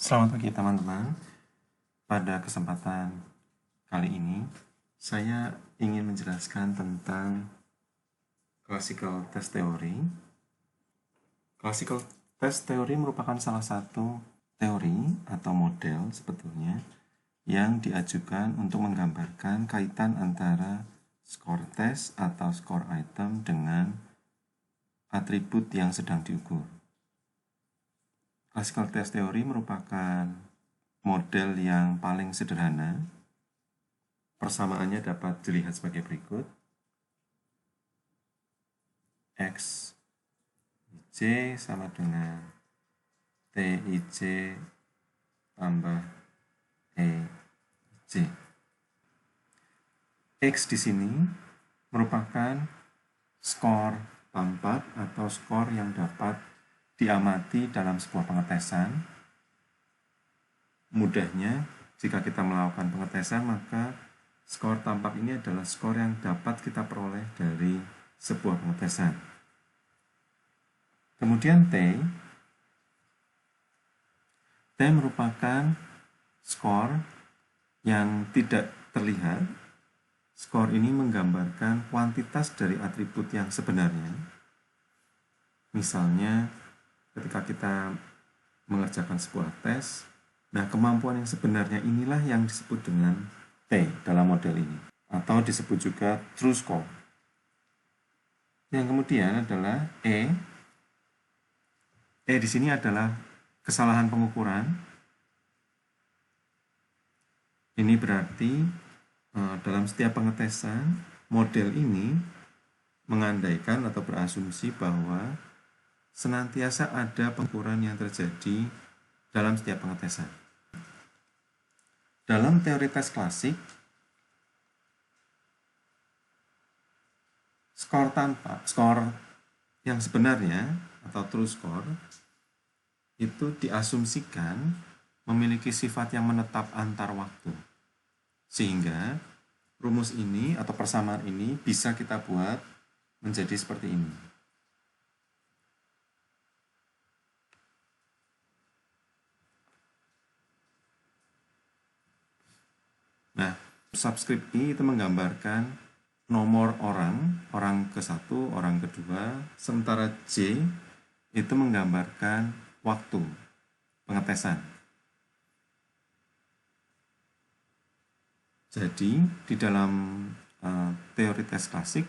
Selamat pagi teman-teman. Pada kesempatan kali ini, saya ingin menjelaskan tentang classical test theory. Classical test theory merupakan salah satu teori atau model sebetulnya yang diajukan untuk menggambarkan kaitan antara skor tes atau skor item dengan atribut yang sedang diukur. Classical test theory merupakan model yang paling sederhana. Persamaannya dapat dilihat sebagai berikut. X Ij sama dengan Tij tambah Ej. X di sini merupakan skor tampak atau skor yang dapat diamati dalam sebuah pengetesan. Mudahnya, jika kita melakukan pengetesan, maka skor tampak ini adalah skor yang dapat kita peroleh dari sebuah pengetesan. Kemudian T merupakan skor yang tidak terlihat. Skor ini menggambarkan kuantitas dari atribut yang sebenarnya. Misalnya, ketika kita mengerjakan sebuah tes, nah kemampuan yang sebenarnya inilah yang disebut dengan T dalam model ini, atau disebut juga true score. Yang kemudian adalah E di sini adalah kesalahan pengukuran. Ini berarti dalam setiap pengetesan, model ini mengandaikan atau berasumsi bahwa senantiasa ada pengukuran yang terjadi dalam setiap pengetesan. Dalam teori tes klasik, skor yang sebenarnya atau true score itu diasumsikan memiliki sifat yang menetap antar waktu. Sehingga rumus ini atau persamaan ini bisa kita buat menjadi seperti ini. Nah, subscript I itu menggambarkan nomor orang ke-1, orang kedua, sementara J itu menggambarkan waktu pengetesan. Jadi, di dalam teori tes klasik,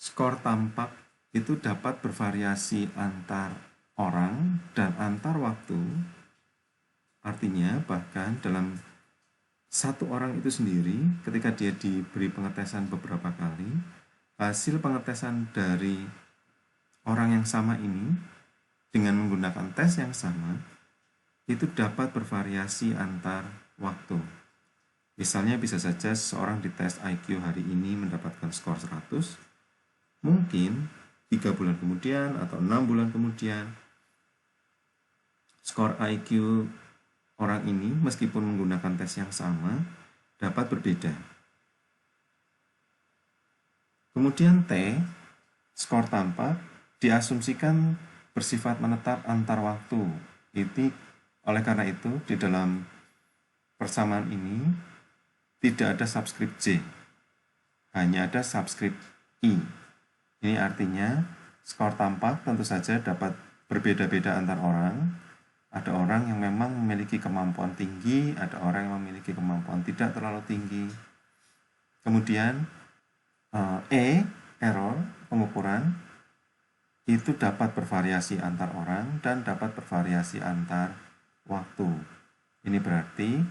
skor tampak itu dapat bervariasi antar orang dan antar waktu. Artinya, bahkan dalam satu orang itu sendiri, ketika dia diberi pengetesan beberapa kali, hasil pengetesan dari orang yang sama ini dengan menggunakan tes yang sama itu dapat bervariasi antar waktu. Misalnya bisa saja seseorang di tes IQ hari ini mendapatkan skor 100, mungkin 3 bulan kemudian atau 6 bulan kemudian skor IQ orang ini meskipun menggunakan tes yang sama dapat berbeda. Kemudian T, skor tampak, diasumsikan bersifat menetap antar waktu. Oleh karena itu, di dalam persamaan ini tidak ada subscript J, hanya ada subscript I. Ini artinya skor tampak tentu saja dapat berbeda-beda antar orang. Ada orang yang memang memiliki kemampuan tinggi, ada orang yang memiliki kemampuan tidak terlalu tinggi. Kemudian error pengukuran, itu dapat bervariasi antar orang dan dapat bervariasi antar waktu. Ini berarti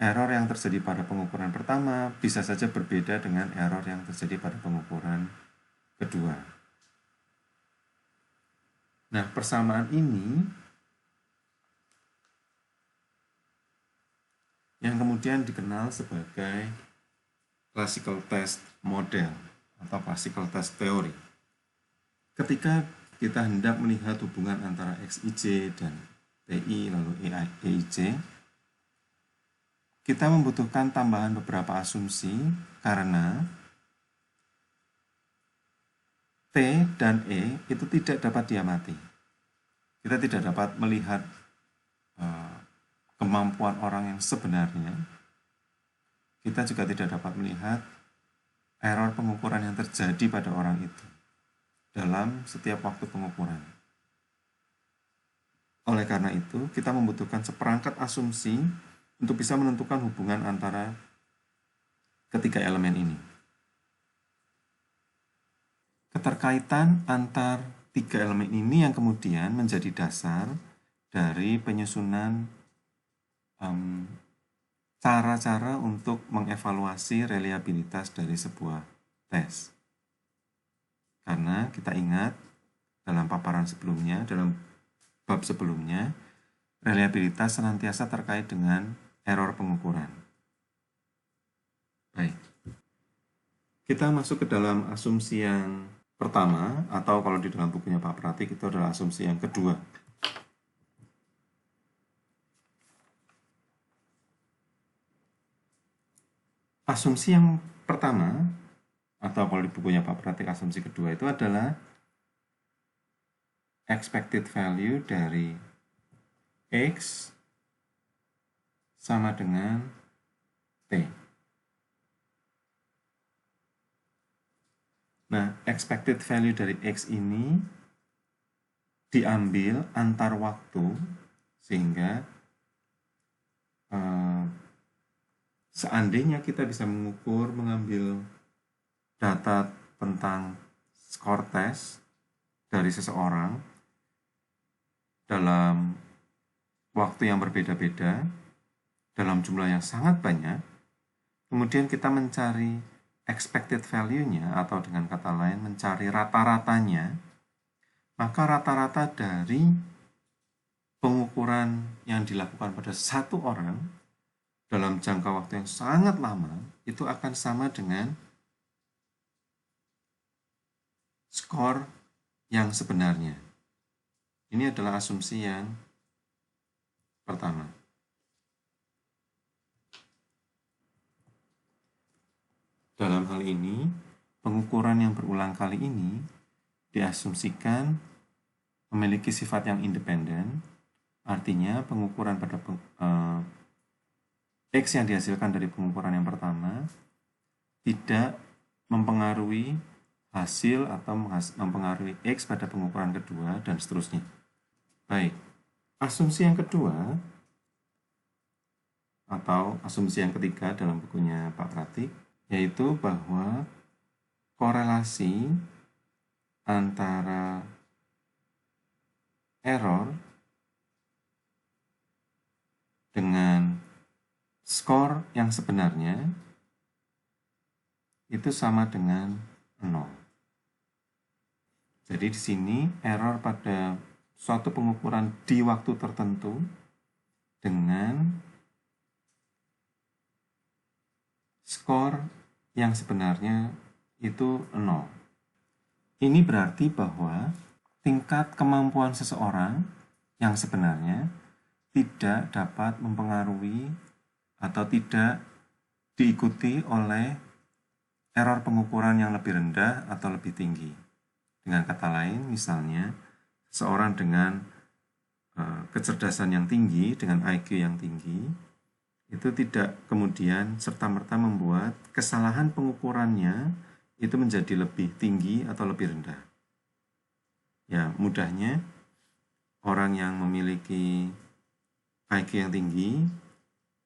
error yang terjadi pada pengukuran pertama bisa saja berbeda dengan error yang terjadi pada pengukuran kedua. Nah, persamaan ini yang kemudian dikenal sebagai classical test model atau classical test theory. Ketika kita hendak melihat hubungan antara Xij dan Ti lalu Eij, kita membutuhkan tambahan beberapa asumsi karena T dan E itu tidak dapat diamati. kita tidak dapat melihat kemampuan orang yang sebenarnya. Kita juga tidak dapat melihat error pengukuran yang terjadi pada orang itu dalam setiap waktu pengukuran. Oleh karena itu, kita membutuhkan seperangkat asumsi untuk bisa menentukan hubungan antara ketiga elemen ini. Keterkaitan antar tiga elemen ini yang kemudian menjadi dasar dari penyusunan cara-cara untuk mengevaluasi reliabilitas dari sebuah tes. Karena kita ingat dalam paparan sebelumnya, dalam bab sebelumnya, reliabilitas senantiasa terkait dengan error pengukuran. Baik. Kita masuk ke dalam asumsi yang pertama, atau kalau di dalam bukunya Pak Pratik itu adalah asumsi yang kedua. Asumsi yang pertama, atau kalau di bukunya Pak Pratik asumsi kedua itu adalah expected value dari X sama dengan T. Nah, expected value dari X ini diambil antar waktu, sehingga seandainya kita bisa mengambil data tentang skor tes dari seseorang dalam waktu yang berbeda-beda, dalam jumlah yang sangat banyak, kemudian kita mencari expected value-nya, atau dengan kata lain mencari rata-ratanya, maka rata-rata dari pengukuran yang dilakukan pada satu orang dalam jangka waktu yang sangat lama itu akan sama dengan skor yang sebenarnya. Ini adalah asumsi yang pertama. Dalam hal ini, pengukuran yang berulang kali ini diasumsikan memiliki sifat yang independen, artinya pengukuran pada X yang dihasilkan dari pengukuran yang pertama tidak mempengaruhi hasil atau mempengaruhi X pada pengukuran kedua, dan seterusnya. Baik, asumsi yang kedua atau asumsi yang ketiga dalam bukunya Pak Pratik, yaitu bahwa korelasi antara error dengan skor yang sebenarnya itu sama dengan 0. Jadi di sini error pada suatu pengukuran di waktu tertentu dengan skor yang sebenarnya itu 0. Ini berarti bahwa tingkat kemampuan seseorang yang sebenarnya tidak dapat mempengaruhi atau tidak diikuti oleh error pengukuran yang lebih rendah atau lebih tinggi. Dengan kata lain, misalnya seorang dengan kecerdasan yang tinggi, dengan IQ yang tinggi, itu tidak kemudian serta-merta membuat kesalahan pengukurannya itu menjadi lebih tinggi atau lebih rendah. Ya, mudahnya orang yang memiliki IQ yang tinggi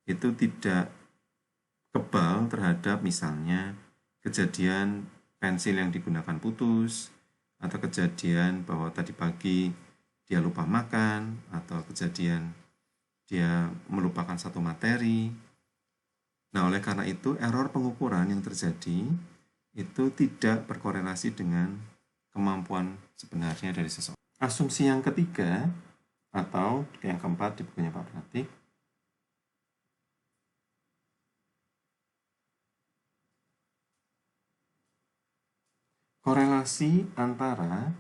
itu tidak kebal terhadap misalnya kejadian pensil yang digunakan putus, atau kejadian bahwa tadi pagi dia lupa makan, atau kejadian dia melupakan satu materi. Nah, oleh karena itu error pengukuran yang terjadi itu tidak berkorelasi dengan kemampuan sebenarnya dari seseorang. Asumsi yang ketiga atau yang keempat di bukunya Pak Pratik, korelasi antara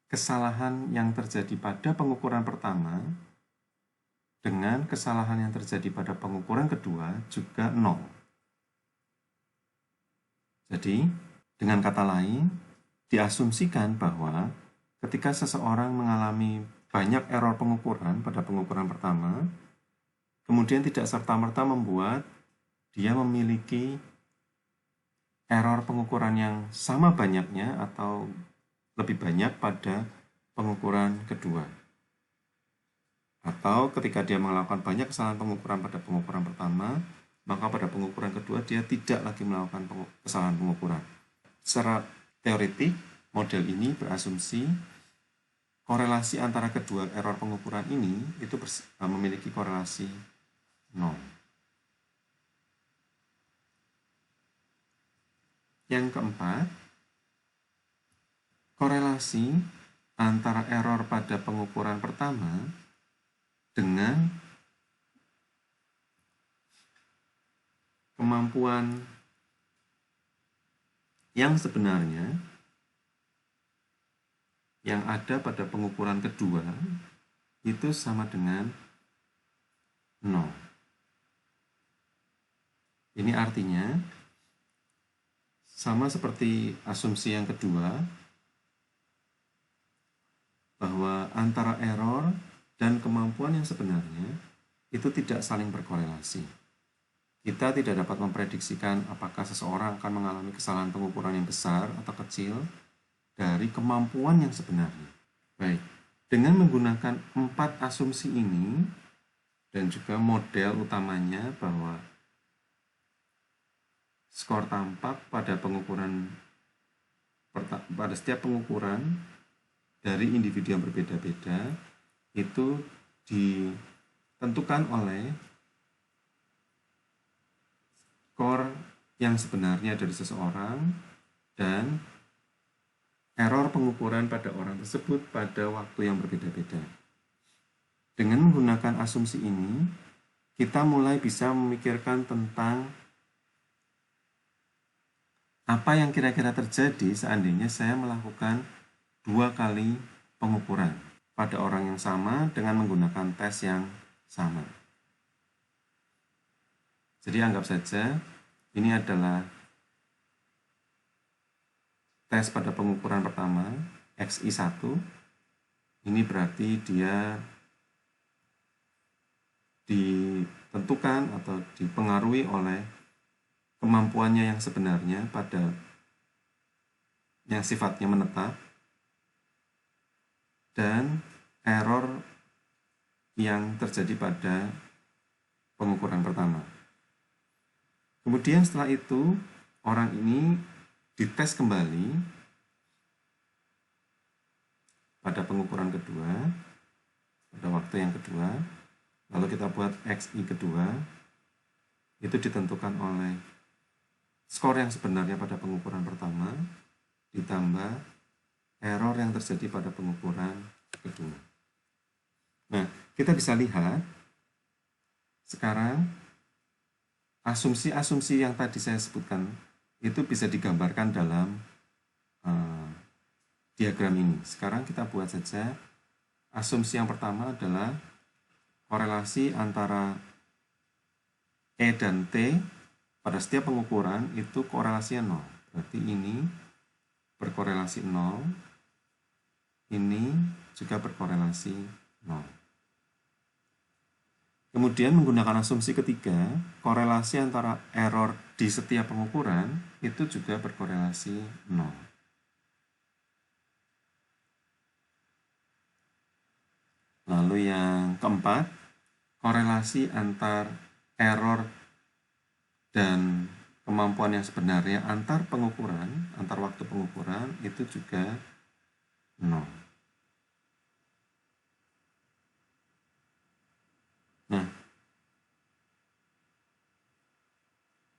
kesalahan yang terjadi pada pengukuran pertama dengan kesalahan yang terjadi pada pengukuran kedua juga 0. Jadi, dengan kata lain, diasumsikan bahwa ketika seseorang mengalami banyak error pengukuran pada pengukuran pertama, kemudian tidak serta-merta membuat dia memiliki error pengukuran yang sama banyaknya atau lebih banyak pada pengukuran kedua. Atau ketika dia melakukan banyak kesalahan pengukuran pada pengukuran pertama, maka pada pengukuran kedua dia tidak lagi melakukan kesalahan pengukuran. Secara teoretik, model ini berasumsi korelasi antara kedua error pengukuran ini itu memiliki korelasi 0. Yang keempat, korelasi antara error pada pengukuran pertama dengan kemampuan yang sebenarnya yang ada pada pengukuran kedua itu sama dengan 0. Ini artinya sama seperti asumsi yang kedua, bahwa antara error dan kemampuan yang sebenarnya itu tidak saling berkorelasi. Kita tidak dapat memprediksikan apakah seseorang akan mengalami kesalahan pengukuran yang besar atau kecil dari kemampuan yang sebenarnya. Baik, dengan menggunakan 4 asumsi ini dan juga model utamanya bahwa skor tampak pada pada setiap pengukuran dari individu yang berbeda-beda itu ditentukan oleh skor yang sebenarnya dari seseorang dan error pengukuran pada orang tersebut pada waktu yang berbeda-beda. Dengan menggunakan asumsi ini, kita mulai bisa memikirkan tentang apa yang kira-kira terjadi seandainya saya melakukan 2 kali pengukuran pada orang yang sama dengan menggunakan tes yang sama. Jadi anggap saja ini adalah tes pada pengukuran pertama, XI1. Ini berarti dia ditentukan atau dipengaruhi oleh kemampuannya yang sebenarnya pada yang sifatnya menetap dan error yang terjadi pada pengukuran pertama. Kemudian setelah itu orang ini dites kembali pada pengukuran kedua, pada waktu yang kedua, lalu kita buat XI kedua, itu ditentukan oleh skor yang sebenarnya pada pengukuran pertama ditambah error yang terjadi pada pengukuran kedua. Nah, kita bisa lihat sekarang asumsi-asumsi yang tadi saya sebutkan itu bisa digambarkan dalam diagram ini. Sekarang kita buat saja asumsi yang pertama adalah korelasi antara E dan T pada setiap pengukuran itu korelasinya 0. Berarti ini berkorelasi 0, ini juga berkorelasi 0. Kemudian menggunakan asumsi ketiga, korelasi antara error di setiap pengukuran itu juga berkorelasi 0. Lalu yang keempat, korelasi antar error dan kemampuan yang sebenarnya antar pengukuran, antar waktu pengukuran itu juga 0. Nah,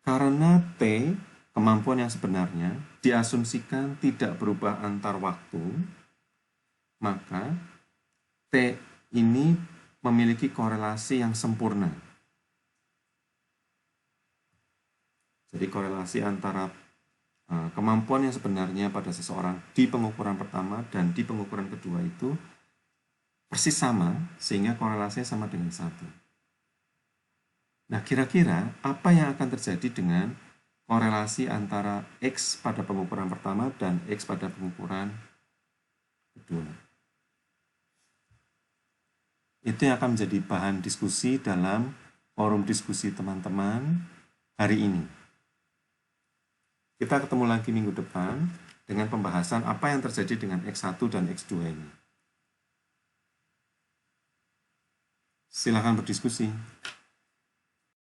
karena T, kemampuan yang sebenarnya, diasumsikan tidak berubah antar waktu, maka T ini memiliki korelasi yang sempurna. Jadi korelasi antara kemampuan yang sebenarnya pada seseorang di pengukuran pertama dan di pengukuran kedua itu persis sama, sehingga korelasinya sama dengan 1. Nah, kira-kira apa yang akan terjadi dengan korelasi antara X pada pengukuran pertama dan X pada pengukuran kedua? Itu yang akan menjadi bahan diskusi dalam forum diskusi teman-teman hari ini. Kita ketemu lagi minggu depan dengan pembahasan apa yang terjadi dengan X1 dan X2 ini. Silakan berdiskusi.